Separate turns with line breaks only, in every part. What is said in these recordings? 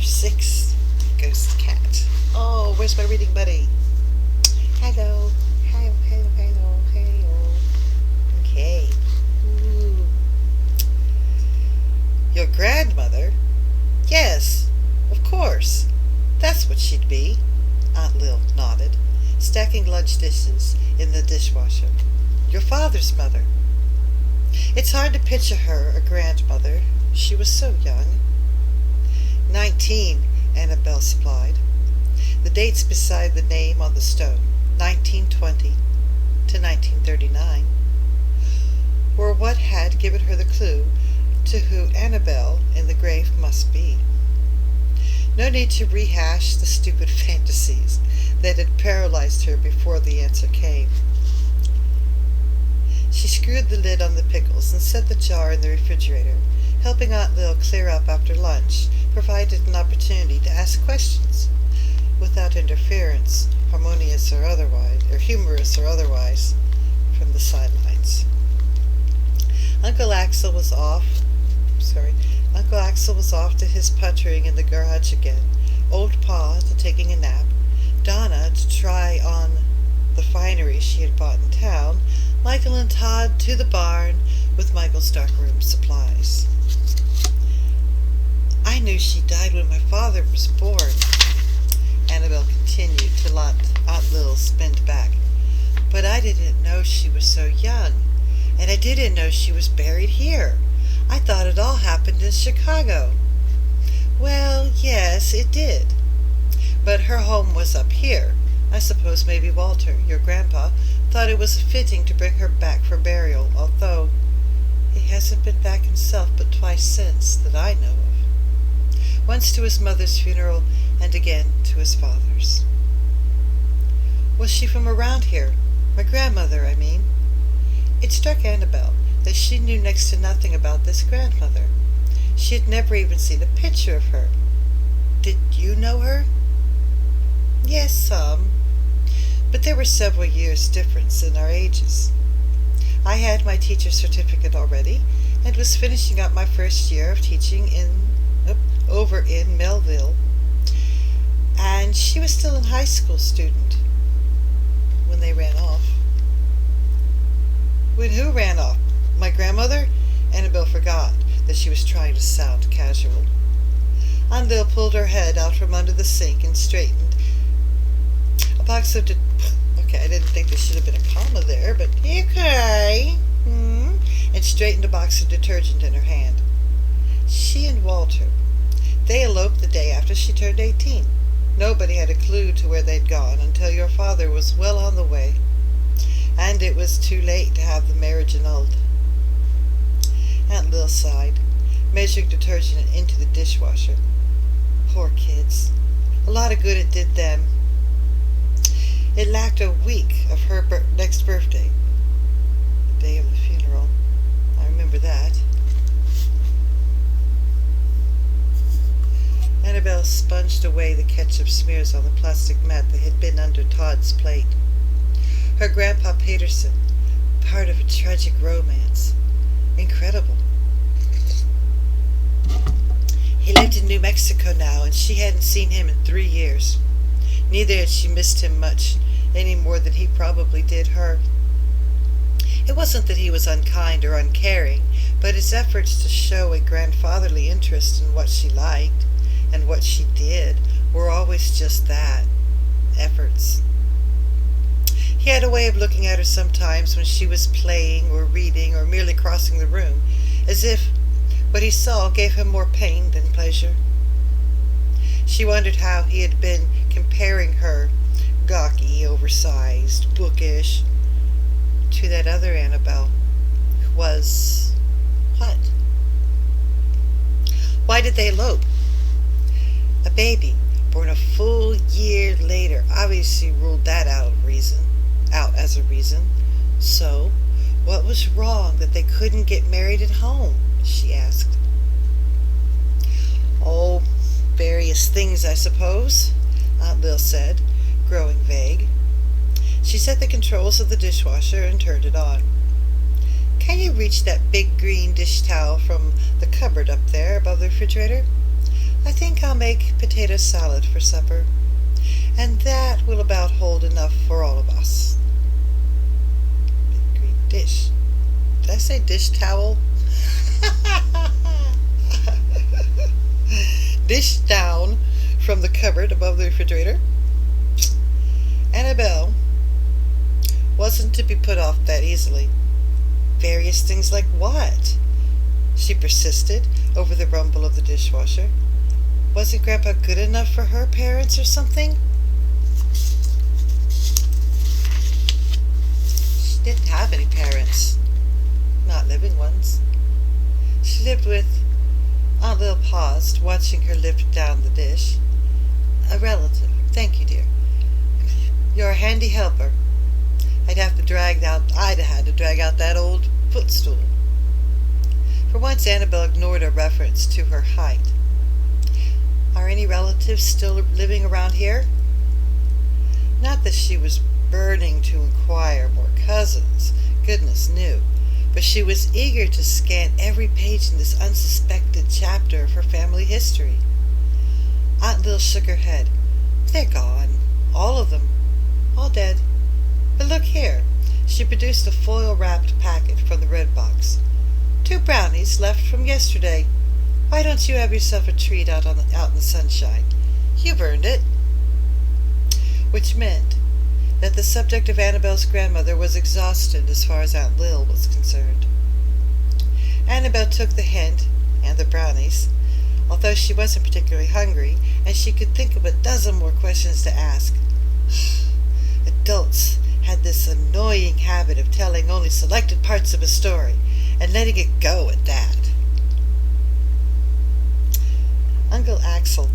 Chapter 6, Ghost Cat. Oh, where's my reading buddy? Hello. Hello, hello, hello, hello. Okay. Ooh. Your grandmother? Yes, of course. That's what she'd be. Aunt Lil nodded, stacking lunch dishes in the dishwasher. Your father's mother. It's hard to picture her a grandmother. She was so young. 19, Annabelle supplied. The dates beside the name on the stone, 1920 to 1939, were what had given her the clue to who Annabelle in the grave must be. No need to rehash the stupid fantasies that had paralyzed her before the answer came. She screwed the lid on the pickles and set the jar in the refrigerator, helping Aunt Lil clear up after lunch provided an opportunity to ask questions without interference, harmonious or otherwise, or humorous or otherwise, from the sidelines. Uncle Axel was off to his puttering in the garage again, Old Pa to taking a nap, Donna to try on the finery she had bought in town, Michael and Todd to the barn with Michael's darkroom supplies. I knew she died when my father was born, Annabelle continued to let Aunt Lil spin back. But I didn't know she was so young, and I didn't know she was buried here. I thought it all happened in Chicago. Well, yes, it did. But her home was up here. I suppose maybe Walter, your grandpa, thought it was fitting to bring her back for burial, although he hasn't been back himself but twice since that I know of. Once to his mother's funeral, and again to his father's. Was she from around here? My grandmother, I mean. It struck Annabelle that she knew next to nothing about this grandmother. She had never even seen a picture of her. Did you know her? Yes, some. But there were several years' difference in our ages. I had my teacher's certificate already, and was finishing up my first year of teaching over in Melville, and she was still a high school student when they ran off. When who ran off? My grandmother? Annabelle forgot that she was trying to sound casual. Aunt Lil pulled her head out from under the sink and straightened a box of I didn't think there should have been a comma there, but okay. And straightened a box of detergent in her hand. She and Walter, they eloped the day after she turned 18. Nobody had a clue to where they'd gone until your father was well on the way, and it was too late to have the marriage annulled. Aunt Lil sighed, measuring detergent into the dishwasher. Poor kids. A lot of good it did them. It lacked a week of her next birthday, the day of the funeral. I remember that. Annabelle sponged away the ketchup smears on the plastic mat that had been under Todd's plate. Her grandpa Peterson, part of a tragic romance. Incredible. He lived in New Mexico now, and she hadn't seen him in 3 years. Neither had she missed him much, any more than he probably did her. It wasn't that he was unkind or uncaring, but his efforts to show a grandfatherly interest in what she liked and what she did were always just that, efforts. He had a way of looking at her sometimes when she was playing or reading or merely crossing the room, as if what he saw gave him more pain than pleasure. She wondered how he had been comparing her, gawky, oversized, bookish, to that other Annabelle, who was what? Why did they elope? A baby, born a full year later, obviously ruled that out as a reason. So, what was wrong that they couldn't get married at home? She asked. Oh, various things, I suppose, Aunt Lil said, growing vague. She set the controls of the dishwasher and turned it on. Can you reach that big green dish towel from the cupboard up there above the refrigerator? I think I'll make potato salad for supper, and that will about hold enough for all of us. Big green dish. Did I say dish towel? Dish down from the cupboard above the refrigerator. Annabelle wasn't to be put off that easily. Various things like what? She persisted over the rumble of the dishwasher. Wasn't Grandpa good enough for her parents or something? She didn't have any parents. Not living ones. She lived with... Aunt Lil paused, watching her lift down the dish. A relative. Thank you, dear. You're a handy helper. I'd had to drag out that old footstool. For once, Annabelle ignored a reference to her height. Are any relatives still living around here? Not that she was burning to inquire more cousins, goodness knew, but she was eager to scan every page in this unsuspected chapter of her family history. Aunt Lil shook her head. They're gone. All of them. All dead. But look here. She produced a foil-wrapped packet from the red box. 2 brownies left from yesterday. Why don't you have yourself a treat out in the sunshine? You've earned it. Which meant that the subject of Annabelle's grandmother was exhausted as far as Aunt Lil was concerned. Annabelle took the hint and the brownies, although she wasn't particularly hungry, and she could think of a dozen more questions to ask. Adults had this annoying habit of telling only selected parts of a story and letting it go at that. Uncle Axel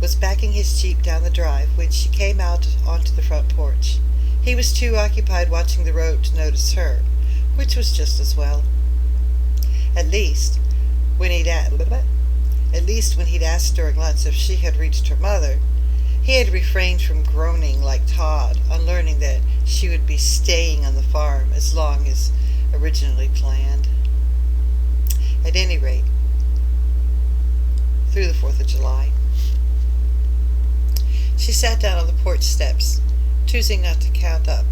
was backing his Jeep down the drive when she came out onto the front porch. He was too occupied watching the road to notice her, which was just as well. At least when he'd asked during lunch if she had reached her mother, he had refrained from groaning like Todd on learning that she would be staying on the farm as long as originally planned. At any rate, through the 4th of July. She sat down on the porch steps, choosing not to count up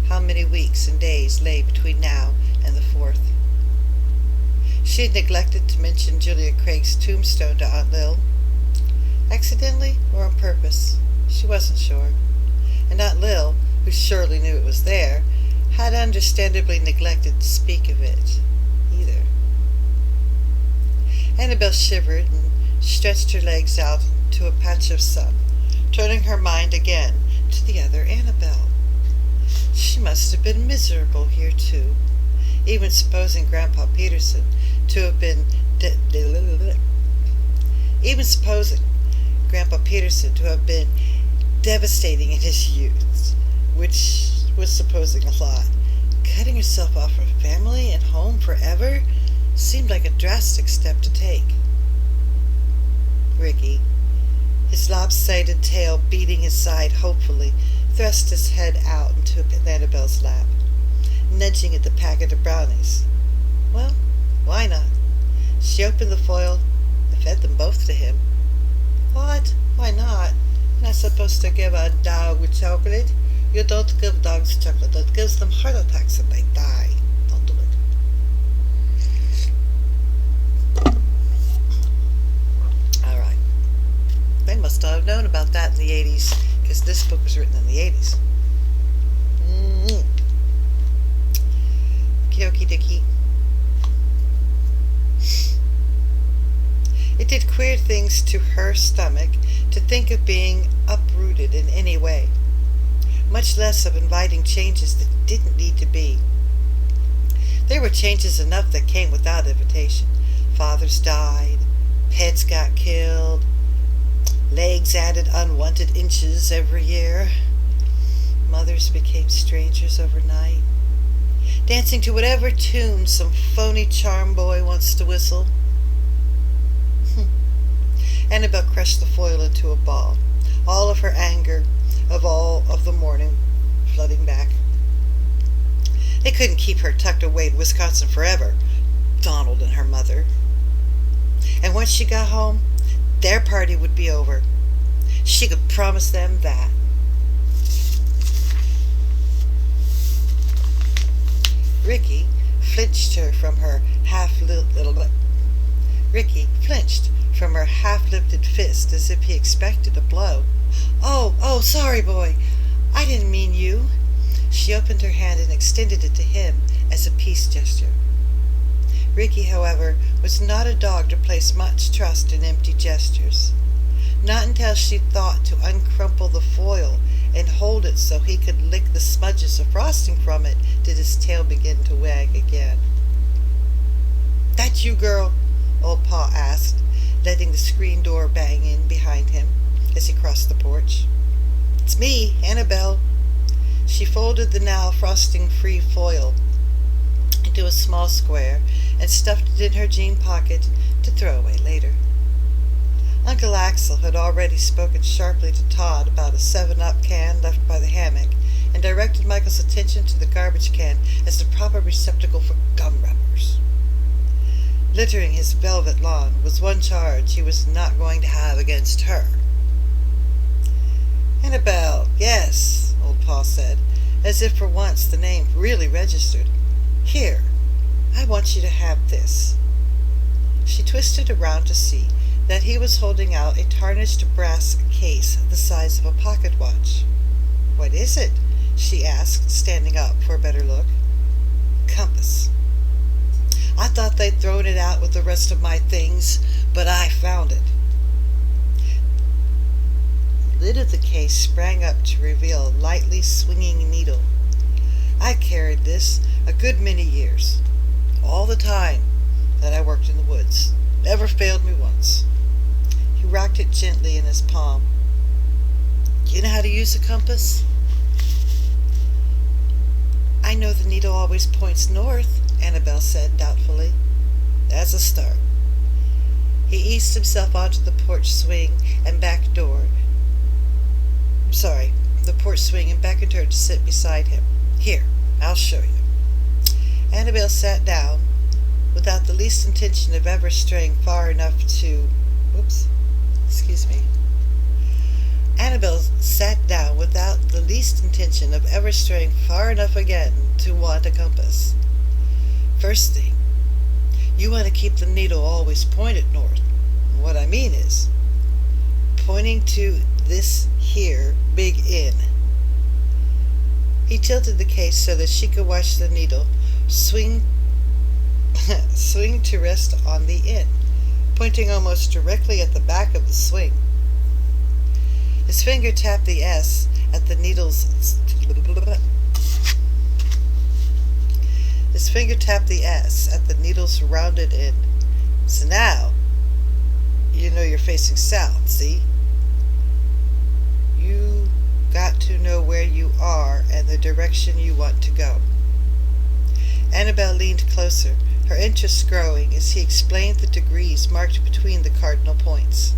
how many weeks and days lay between now and the 4th. She had neglected to mention Julia Craig's tombstone to Aunt Lil. Accidentally or on purpose, she wasn't sure. And Aunt Lil, who surely knew it was there, had understandably neglected to speak of it either. Annabelle shivered and stretched her legs out to a patch of sun, turning her mind again to the other Annabelle. She must have been miserable here too, even supposing Grandpa Peterson to have been devastating in his youth, which was supposing a lot. Cutting herself off from family and home forever seemed like a drastic step to take. Ricky, his lopsided tail beating his side hopefully, thrust his head out and took Annabelle's lap, nudging at the packet of brownies. Well, why not? She opened the foil and fed them both to him. What? Why not? You're not supposed to give a dog chocolate. You don't give dogs chocolate. It gives them heart attacks and they die. Don't do it. Alright. They must have known about that in the 80s, because this book was written in the 80s. Okie dokie. It did queer things to her stomach to think of being uprooted in any way, much less of inviting changes that didn't need to be. There were changes enough that came without invitation. Fathers died, pets got killed, legs added unwanted inches every year, mothers became strangers overnight, dancing to whatever tune some phony charm boy wants to whistle. Annabelle crushed the foil into a ball, all of her anger of all of the morning flooding back. They couldn't keep her tucked away in Wisconsin forever, Donald and her mother. And once she got home, their party would be over. She could promise them that. Ricky flinched from her half-lifted fist as if he expected a blow. Oh, sorry, boy. I didn't mean you. She opened her hand and extended it to him as a peace gesture. Ricky, however, was not a dog to place much trust in empty gestures. Not until she thought to uncrumple the foil and hold it so he could lick the smudges of frosting from it did his tail begin to wag again. "That you, girl?" Old Pa asked, letting the screen door bang in behind him as he crossed the porch. "It's me, Annabelle." She folded the now frosting-free foil into a small square and stuffed it in her jean pocket to throw away later. Uncle Axel had already spoken sharply to Todd about a 7-Up can left by the hammock and directed Michael's attention to the garbage can as the proper receptacle for gum wrappers. Littering his velvet lawn was one charge he was not going to have against her. "Annabelle, yes," Old Pa said, as if for once the name really registered. "Here, I want you to have this." She twisted around to see that he was holding out a tarnished brass case the size of a pocket watch. "What is it?" she asked, standing up for a better look. "Compass. I thought they'd thrown it out with the rest of my things, but I found it." The lid of the case sprang up to reveal a lightly swinging needle. "I carried this a good many years, all the time that I worked in the woods. Never failed me once." He rocked it gently in his palm. "You know how to use a compass?" "I know the needle always points north," Annabelle said doubtfully. "That's a start." He eased himself onto the porch swing and beckoned her to sit beside him. "Here, I'll show you." Annabelle sat down without the least intention of ever straying far enough to... Annabelle sat down without the least intention of ever straying far enough again to want a compass. "First thing, you want to keep the needle always pointed north. What I mean is, pointing to this here big N." He tilted the case so that she could watch the needle swing to rest on the N, pointing almost directly at the back of the swing. His finger tapped the S at the needle's rounded end. "So now, you know you're facing south, see? You got to know where you are and the direction you want to go." Annabelle leaned closer, her interest growing as he explained the degrees marked between the cardinal points.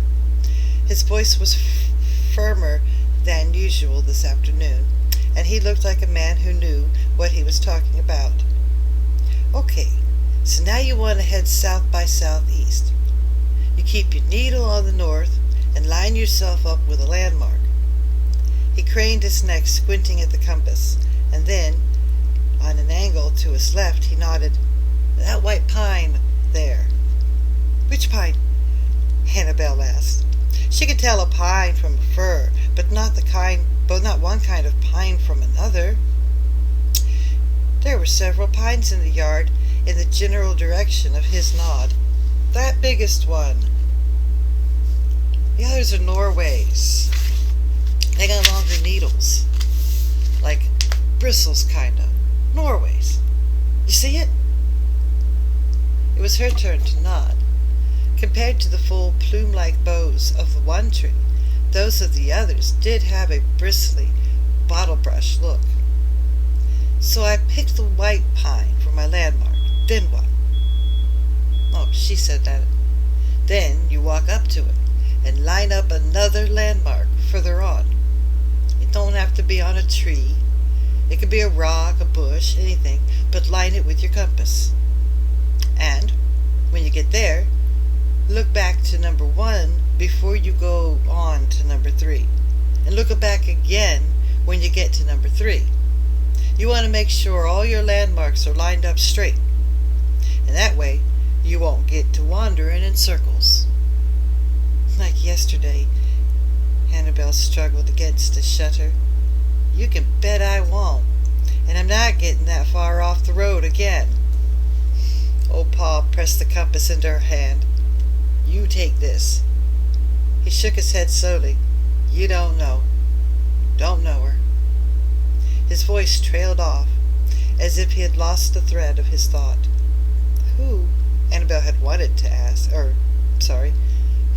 His voice was firmer than usual this afternoon, and he looked like a man who knew what he was talking about. "Okay, so now you want to head south by southeast. You keep your needle on the north and line yourself up with a landmark." He craned his neck, squinting at the compass, and then, on an angle to his left, he nodded. "That white pine there." "Which pine?" Annabelle asked. She could tell a pine from a fir, but not one kind of pine from another. There were several pines in the yard in the general direction of his nod. "That biggest one. The others are Norways. They got longer needles. Like bristles, kinda. Norways. You see it?" It was her turn to nod. Compared to the full plume-like bows of the one tree, those of the others did have a bristly, bottle-brush look. "So I picked the white pine for my landmark. Then what?" "Oh," she said that. "Then you walk up to it and line up another landmark further on. It don't have to be on a tree. It could be a rock, a bush, anything, but line it with your compass. And when you get there, look back to number 1 before you go on to number 3. And look back again when you get to number 3. You want to make sure all your landmarks are lined up straight. And that way, you won't get to wandering in circles. Like yesterday, Annabelle struggled against a shutter. You can bet I won't. And I'm not getting that far off the road again. Old Pa pressed the compass into her hand. You take this. He shook his head slowly. You don't know. Don't know her. His voice trailed off, as if he had lost the thread of his thought. Who? Annabelle had wanted to ask,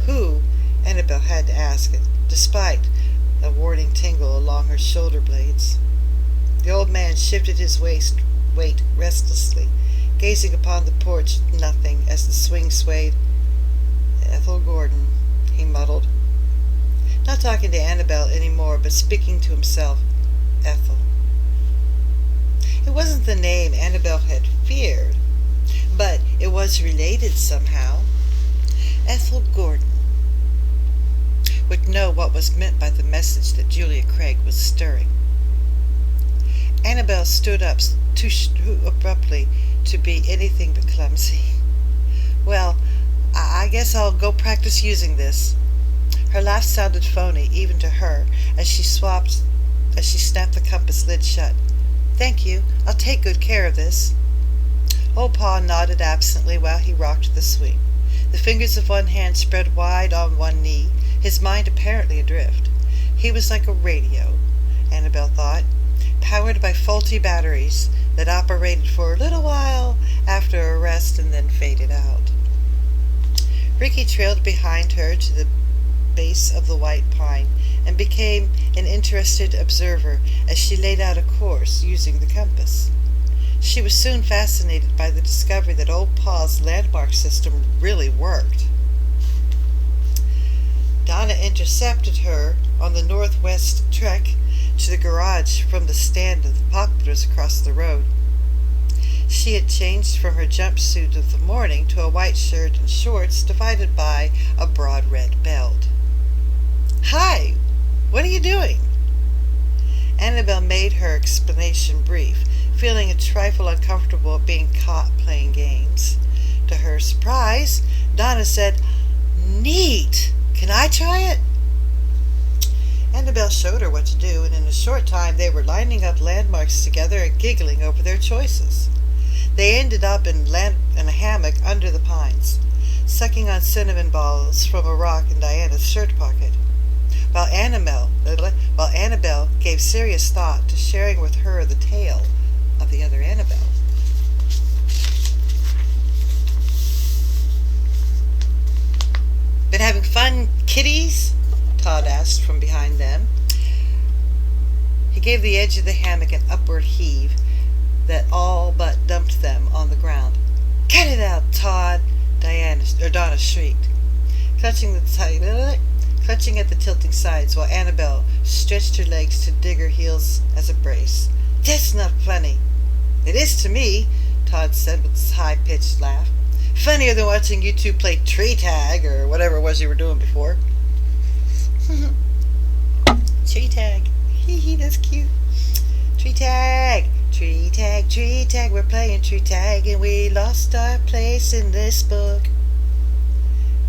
who? Annabelle had to ask it, despite a warning tingle along her shoulder blades. The old man shifted his weight restlessly, gazing upon the porch with nothing as the swing swayed. Ethel Gordon, he muddled. Not talking to Annabelle anymore, but speaking to himself. Ethel. It wasn't the name Annabelle had feared, but it was related somehow. Ethel Gordon would know what was meant by the message that Julia Craig was stirring. Annabelle stood up too abruptly to be anything but clumsy. Well, I guess I'll go practice using this. Her laugh sounded phony even to her as she snapped the compass lid shut. Thank you. I'll take good care of this. Old Pa nodded absently while he rocked the swing. The fingers of one hand spread wide on one knee, his mind apparently adrift. He was like a radio, Annabelle thought, powered by faulty batteries that operated for a little while after a rest and then faded out. Ricky trailed behind her to the base of the white pine and became an interested observer as she laid out a course using the compass. She was soon fascinated by the discovery that old Pa's landmark system really worked. Donna intercepted her on the northwest trek to the garage from the stand of the poplars across the road. She had changed from her jumpsuit of the morning to a white shirt and shorts divided by a broad red belt. Hi! What are you doing? Annabelle made her explanation brief, feeling a trifle uncomfortable at being caught playing games. To her surprise, Donna said, Neat! Can I try it? Annabelle showed her what to do, and in a short time they were lining up landmarks together and giggling over their choices. They ended up in a hammock under the pines, sucking on cinnamon balls from a rock in Diana's shirt pocket, while Annabelle gave serious thought to sharing with her the tale of the other Annabelle. Been having fun, kiddies? Todd asked from behind them. He gave the edge of the hammock an upward heave that all but dumped them on the ground. Cut it out, Todd! Donna shrieked, clutching at the tilting sides while Annabelle stretched her legs to dig her heels as a brace. That's not funny. It is to me, Todd said with his high-pitched laugh. Funnier than watching you two play tree tag or whatever it was you were doing before. Tree tag. Hee hee, that's cute. Tree tag. Tree tag, tree tag. We're playing tree tag and we lost our place in this book.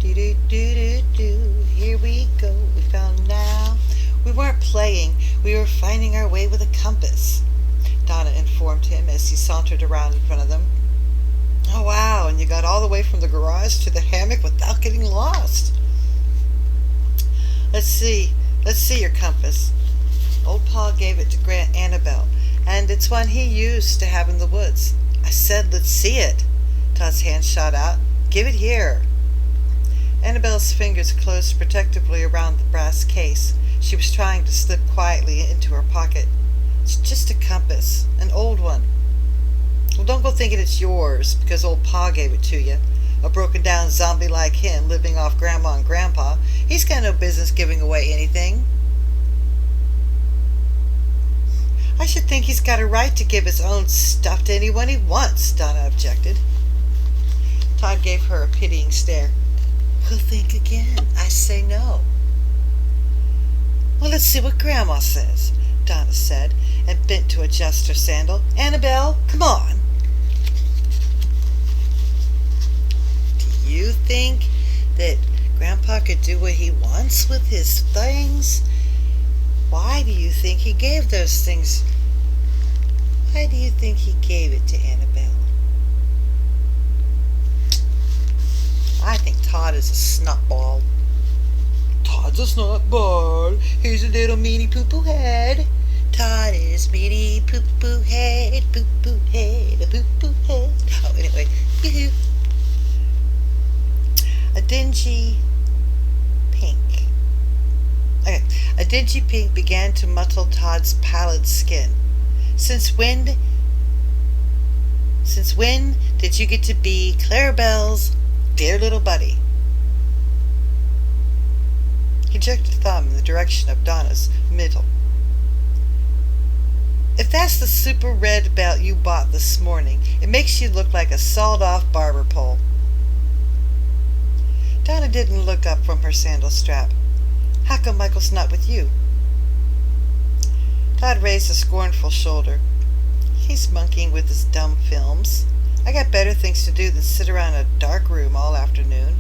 Do do do do do. Here we go. We found now. We weren't playing. We were finding our way with a compass, Donna informed him as he sauntered around in front of them. Oh, wow, and you got all the way from the garage to the hammock without getting lost. Let's see your compass. Old Pa gave it to Annabelle, and it's one he used to have in the woods. I said, let's see it. Todd's hand shot out. Give it here. Annabelle's fingers closed protectively around the brass case. She was trying to slip quietly into her pocket. It's just a compass, an old one. Well, don't go thinking it's yours because old Pa gave it to you. A broken-down zombie like him living off Grandma and Grandpa. He's got no business giving away anything. I should think he's got a right to give his own stuff to anyone he wants, Donna objected. Todd gave her a pitying stare. We'll think again. I say no. Well, let's see what Grandma says, Donna said, and bent to adjust her sandal. Annabelle, come on. Do you think that Grandpa could do what he wants with his things? Why do you think he gave those things? Why do you think he gave it to Annabelle? I think Todd is a snotball. Todd's a snotball. He's a little meanie poo-poo head. Todd is meanie poo-poo head, poo-poo head, a poo-poo head. Oh, anyway, yoo-hoo. A dingy pink. Okay, a dingy pink began to mottle Todd's pallid skin. Since when did you get to be Clarabelle's dear little buddy? He jerked a thumb in the direction of Donna's middle. If that's the super red belt you bought this morning, it makes you look like a sawed-off barber pole. Donna didn't look up from her sandal strap. How come Michael's not with you? Todd raised a scornful shoulder. He's monkeying with his dumb films. I got better things to do than sit around in a dark room all afternoon.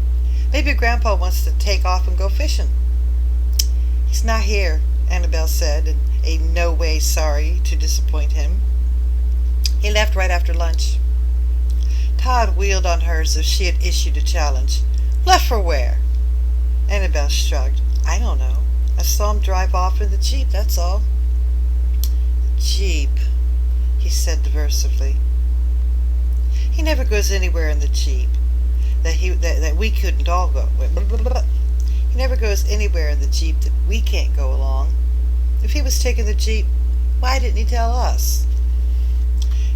Maybe Grandpa wants to take off and go fishing. He's not here, Annabelle said, in a no way sorry to disappoint him. He left right after lunch. Todd wheeled on her as if she had issued a challenge. Left for where? Annabelle shrugged. I don't know. I saw him drive off in the Jeep, that's all. Jeep, he said diversively. He never goes anywhere in the Jeep that we couldn't all go. He never goes anywhere in the Jeep that we can't go along. If he was taking the Jeep, why didn't he tell us?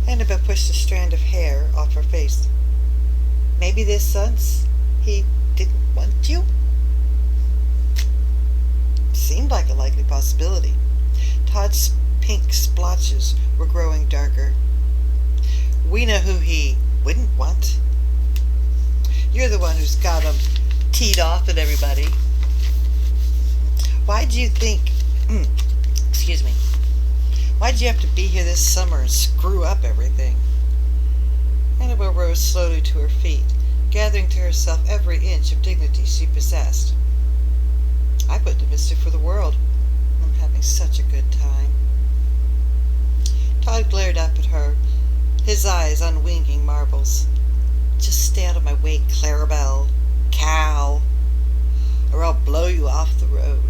Annabelle pushed a strand of hair off her face. Maybe this since he didn't want you? Seemed like a likely possibility. Todd's pink splotches were growing darker. We know who he wouldn't want. You're the one who's got him teed off at everybody. Why'd you think... excuse me. Why'd you have to be here this summer and screw up everything? Annabelle rose slowly to her feet, gathering to herself every inch of dignity she possessed. I wouldn't have missed it for the world. I'm having such a good time. Todd glared up at her, his eyes unwinking marbles. Just stay out of my way, Clarabelle. Cow. Or I'll blow you off the road.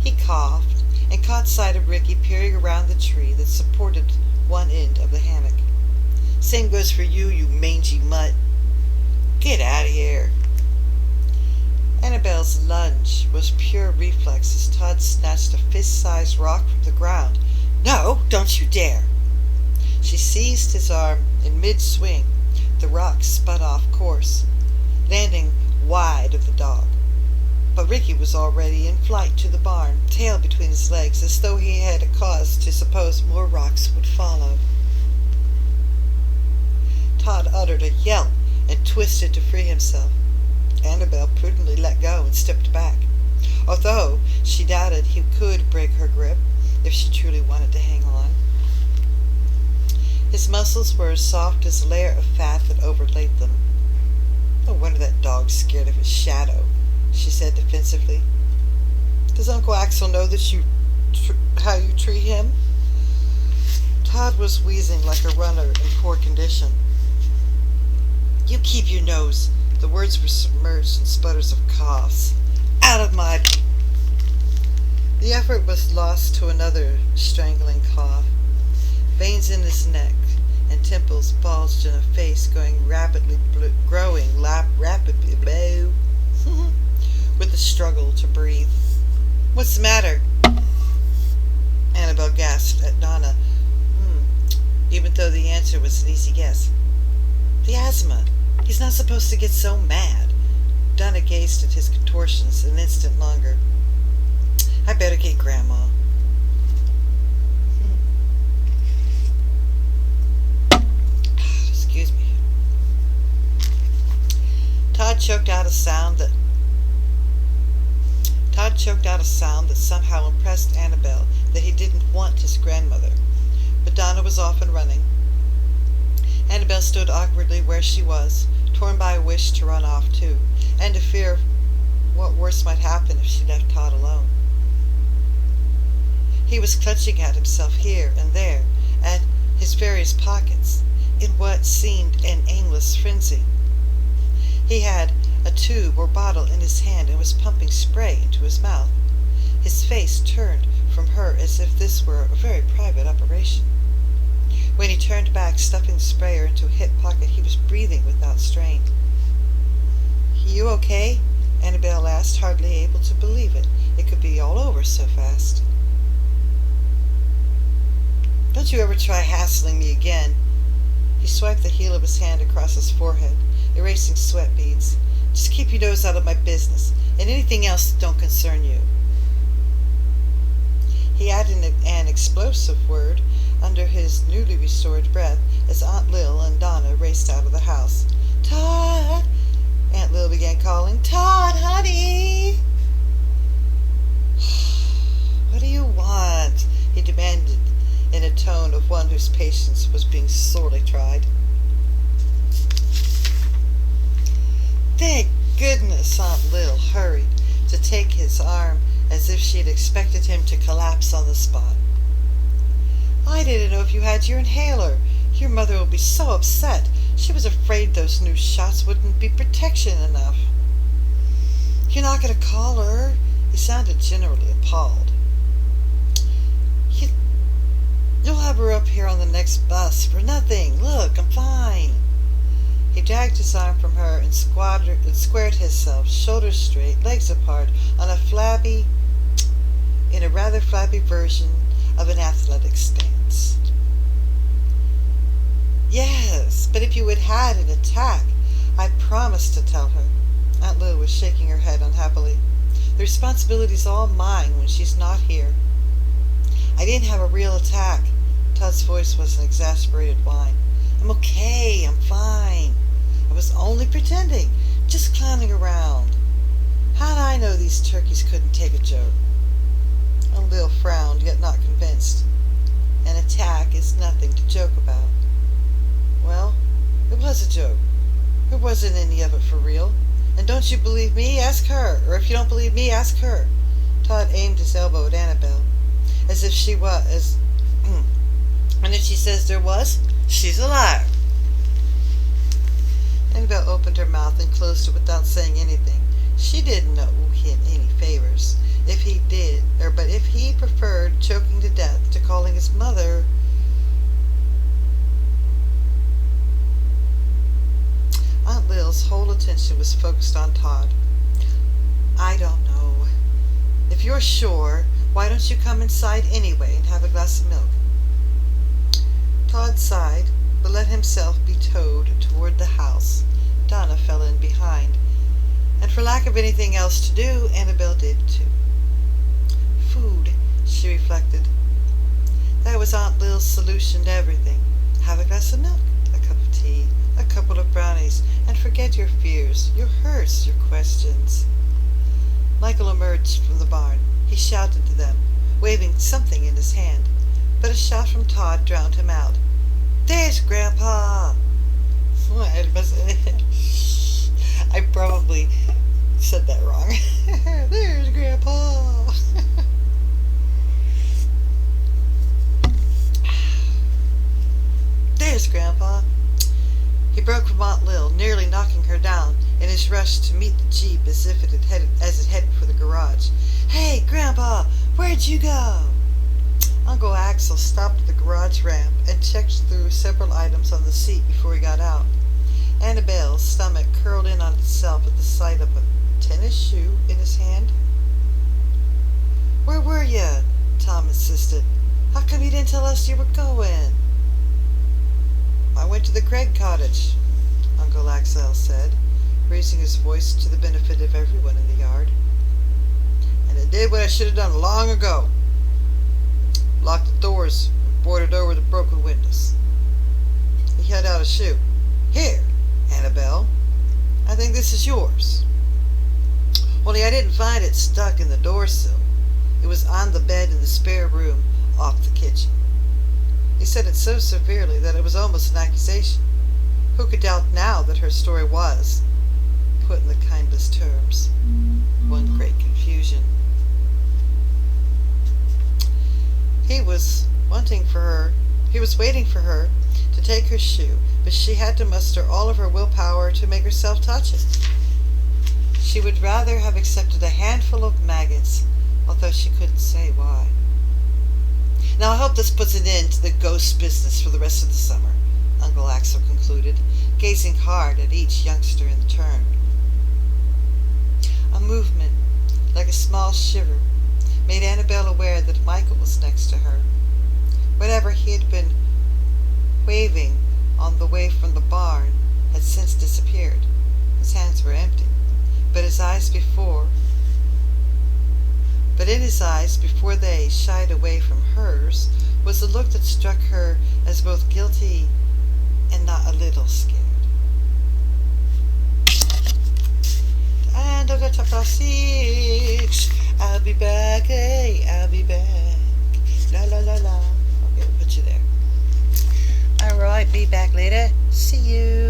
He coughed and caught sight of Ricky peering around the tree that supported one end of the hammock. Same goes for you, you mangy mutt. Get out of here. Annabelle's lunge was pure reflex as Todd snatched a fist-sized rock from the ground. No, don't you dare. She seized his arm in mid-swing. The rock spun off course, landing wide of the dog. But Ricky was already in flight to the barn, tail between his legs, as though he had a cause to suppose more rocks would follow. Todd uttered a yelp and twisted to free himself. Annabelle prudently let go and stepped back, although she doubted he could break her grip if she truly wanted to hang on. His muscles were as soft as a layer of fat that overlaid them. No wonder that dog's scared of his shadow, she said defensively. Does Uncle Axel know that how you treat him? Todd was wheezing like a runner in poor condition. You keep your nose. The words were submerged in sputters of coughs. Out of my... The effort was lost to another strangling cough. Veins in his neck and temples bulged in a face rapidly blue, with a struggle to breathe. What's the matter? Annabelle gasped at Donna, even though the answer was an easy guess. The asthma. He's not supposed to get so mad. Donna gazed at his contortions an instant longer. I better get Grandma. Excuse me. Todd Todd choked out a sound that somehow impressed Annabelle that he didn't want his grandmother. But Donna was off and running. Annabelle stood awkwardly where she was, torn by a wish to run off too, and a fear of what worse might happen if she left Todd alone. He was clutching at himself here and there, at his various pockets, in what seemed an aimless frenzy. He had a tube or bottle in his hand and was pumping spray into his mouth. His face turned from her as if this were a very private operation. When he turned back, stuffing the sprayer into a hip pocket, he was breathing without strain. "You okay?" Annabelle asked, hardly able to believe it. It could be all over so fast. "Don't you ever try hassling me again." He swiped the heel of his hand across his forehead, erasing sweat beads. "Just keep your nose out of my business, and anything else that don't concern you." He added an explosive word under his newly restored breath as Aunt Lil and Donna raced out of the house. "Todd!" Aunt Lil began calling. "Todd, honey!" "What do you want?" he demanded in a tone of one whose patience was being sorely tried. Thank goodness Aunt Lil hurried to take his arm as if she had expected him to collapse on the spot. "I didn't know if you had your inhaler. Your mother will be so upset. She was afraid those new shots wouldn't be protection enough." "You're not going to call her?" He sounded generally appalled. You'll have her up here on the next bus for nothing. Look, I'm fine." He dragged his arm from her and squared himself, shoulders straight, legs apart, on a rather flabby version of an athletic stance. "Yes, but if you had had an attack, I promised to tell her." Aunt Lil was shaking her head unhappily. "The responsibility's all mine when she's not here." "I didn't have a real attack." Todd's voice was an exasperated whine. "I'm okay, I'm fine. I was only pretending, just clowning around. How'd I know these turkeys couldn't take a joke?" Aunt Lil frowned, yet not convinced. "An attack is nothing to joke about." "Well, it was a joke. There wasn't any of it for real. And don't you believe me? Ask her. Or if you don't believe me, ask her." Todd aimed his elbow at Annabelle, as if she was, and if she says there was, she's a liar. Annabelle opened her mouth and closed it without saying anything. She didn't owe him any favors. But if he preferred choking to death to calling his mother, Aunt Lil's whole attention was focused on Todd. "I don't know. If you're sure, why don't you come inside anyway and have a glass of milk?" Todd sighed, but let himself be towed toward the house. Donna fell in behind, and for lack of anything else to do, Annabelle did too. Food, she reflected. That was Aunt Lil's solution to everything. Have a glass of milk, a cup of tea, a couple of brownies, and forget your fears, your hurts, your questions. Michael emerged from the barn. He shouted to them, waving something in his hand, but a shout from Todd drowned him out. "There's Grandpa!" I probably said that wrong. "There's Grandpa!" "There's Grandpa!" He broke from Aunt Lil, nearly knocking her down in his rush to meet the Jeep as it headed for the garage. "Hey, Grandpa, where'd you go?" Uncle Axel stopped at the garage ramp and checked through several items on the seat before he got out. Annabelle's stomach curled in on itself at the sight of a tennis shoe in his hand. "Where were you?" Tom insisted. "How come you didn't tell us you were going?" "I went to the Craig cottage," Uncle Axel said, raising his voice to the benefit of everyone in the yard. "And I did what I should have done long ago. Locked the doors and boarded over the broken windows." He held out a shoe. "Here, Annabelle." I think this is yours. Only I didn't find it stuck in the door sill. It was on the bed in the spare room off the kitchen. He said it so severely that it was almost an accusation. Who could doubt now that her story was, put in the kindest terms, one great confusion? He was waiting for her to take her shoe, but she had to muster all of her willpower to make herself touch it. She would rather have accepted a handful of maggots, although she couldn't say why. Now I hope this puts an end to the ghost business for the rest of the summer, Uncle Axel concluded, gazing hard at each youngster in turn. A movement, like a small shiver, made Annabel aware that Michael was next to her. Whatever he had been waving on the way from the barn had since disappeared. His hands were empty, but in his eyes, before they shied away from hers, was a look that struck her as both guilty and not a little scared. And of the chapter 6, I'll be back, hey, I'll be back. La la la la. Okay, we'll put you there. Alright, be back later. See you.